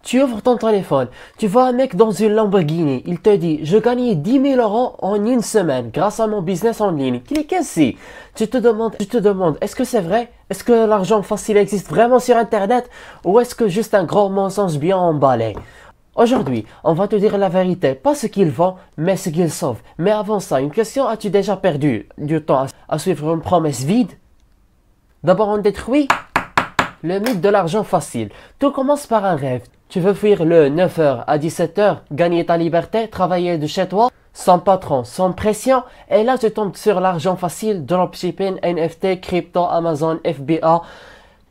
Tu ouvres ton téléphone, tu vois un mec dans une Lamborghini, il te dit « Je gagnais 10 000 € en une semaine grâce à mon business en ligne. » Clique ici. Tu te demandes, est-ce que c'est vrai? Est-ce que l'argent facile existe vraiment sur Internet? Ou est-ce que juste un gros mensonge bien emballé? Aujourd'hui, on va te dire la vérité, pas ce qu'il vend, mais ce qu'il sauve. Mais avant ça, une question, as-tu déjà perdu du temps à suivre une promesse vide? D'abord, on détruit le mythe de l'argent facile. Tout commence par un rêve. Tu veux fuir le 9h à 17h, gagner ta liberté, travailler de chez toi, sans patron, sans pression, et là tu tombes sur l'argent facile, dropshipping, NFT, crypto, Amazon, FBA,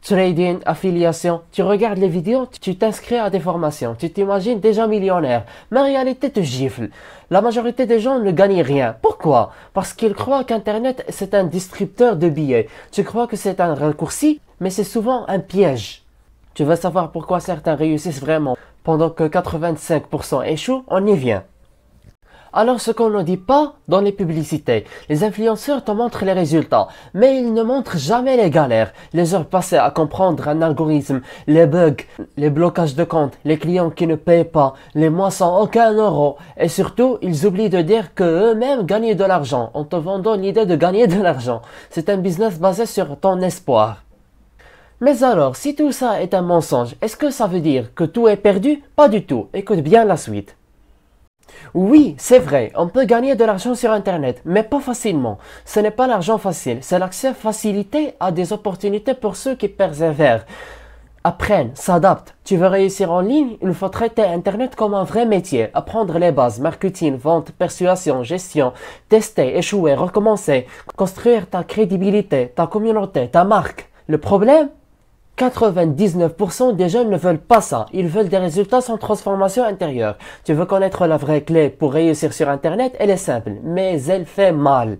trading, affiliation. Tu regardes les vidéos, tu t'inscris à des formations, tu t'imagines déjà millionnaire, mais en réalité te gifle. La majorité des gens ne gagnent rien. Pourquoi? Parce qu'ils croient qu'Internet c'est un distributeur de billets. Tu crois que c'est un raccourci, mais c'est souvent un piège. Tu veux savoir pourquoi certains réussissent vraiment, pendant que 85% échouent, on y vient. Alors ce qu'on ne dit pas dans les publicités, les influenceurs te montrent les résultats, mais ils ne montrent jamais les galères, les heures passées à comprendre un algorithme, les bugs, les blocages de compte, les clients qui ne payent pas, les mois sans aucun euro, et surtout ils oublient de dire qu'eux-mêmes gagnent de l'argent en te vendant l'idée de gagner de l'argent. C'est un business basé sur ton espoir. Mais alors, si tout ça est un mensonge, est-ce que ça veut dire que tout est perdu? Pas du tout. Écoute bien la suite. Oui, c'est vrai, on peut gagner de l'argent sur Internet, mais pas facilement. Ce n'est pas l'argent facile, c'est l'accès facilité à des opportunités pour ceux qui persévèrent. Apprennent, s'adaptent. Tu veux réussir en ligne, il faut traiter Internet comme un vrai métier, apprendre les bases, marketing, vente, persuasion, gestion, tester, échouer, recommencer, construire ta crédibilité, ta communauté, ta marque. Le problème? 99% des jeunes ne veulent pas ça. Ils veulent des résultats sans transformation intérieure. Tu veux connaître la vraie clé pour réussir sur Internet? Elle est simple, mais elle fait mal.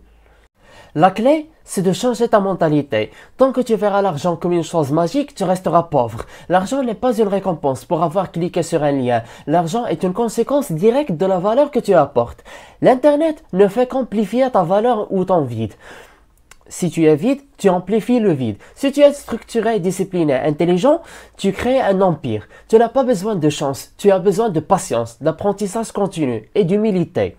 La clé, c'est de changer ta mentalité. Tant que tu verras l'argent comme une chose magique, tu resteras pauvre. L'argent n'est pas une récompense pour avoir cliqué sur un lien. L'argent est une conséquence directe de la valeur que tu apportes. L'Internet ne fait qu'amplifier ta valeur ou ton vide. Si tu es vide, tu amplifies le vide. Si tu es structuré, discipliné, intelligent, tu crées un empire. Tu n'as pas besoin de chance, tu as besoin de patience, d'apprentissage continu et d'humilité.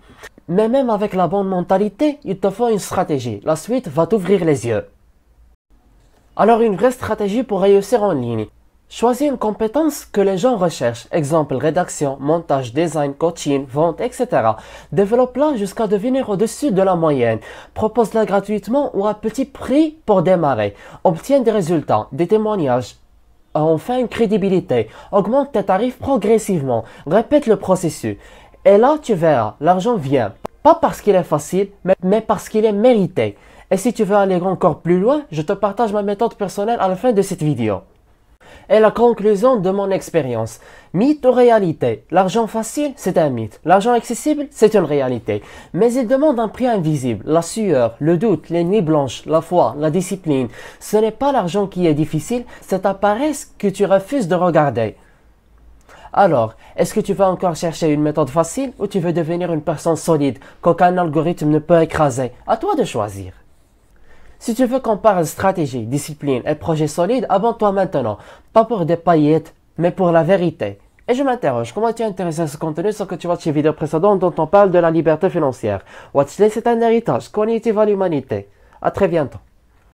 Mais même avec la bonne mentalité, il te faut une stratégie. La suite va t'ouvrir les yeux. Alors une vraie stratégie pour réussir en ligne. Choisis une compétence que les gens recherchent, exemple rédaction, montage, design, coaching, vente, etc. Développe-la jusqu'à devenir au-dessus de la moyenne. Propose-la gratuitement ou à petit prix pour démarrer. Obtiens des résultats, des témoignages. Enfin une crédibilité. Augmente tes tarifs progressivement. Répète le processus. Et là, tu verras, l'argent vient. Pas parce qu'il est facile, mais parce qu'il est mérité. Et si tu veux aller encore plus loin, je te partage ma méthode personnelle à la fin de cette vidéo. Et la conclusion de mon expérience. Mythe ou réalité? L'argent facile, c'est un mythe. L'argent accessible, c'est une réalité. Mais il demande un prix invisible. La sueur, le doute, les nuits blanches, la foi, la discipline. Ce n'est pas l'argent qui est difficile, c'est ta paresse que tu refuses de regarder. Alors, est-ce que tu veux encore chercher une méthode facile ou tu veux devenir une personne solide qu'aucun algorithme ne peut écraser? À toi de choisir. Si tu veux qu'on parle stratégie, discipline et projet solide, abonne-toi maintenant. Pas pour des paillettes, mais pour la vérité. Et je m'interroge, comment tu es intéressé à ce contenu sans que tu watches les vidéos précédentes dont on parle de la liberté financière? Watchlist c'est un héritage, cognitif à l'humanité. À très bientôt.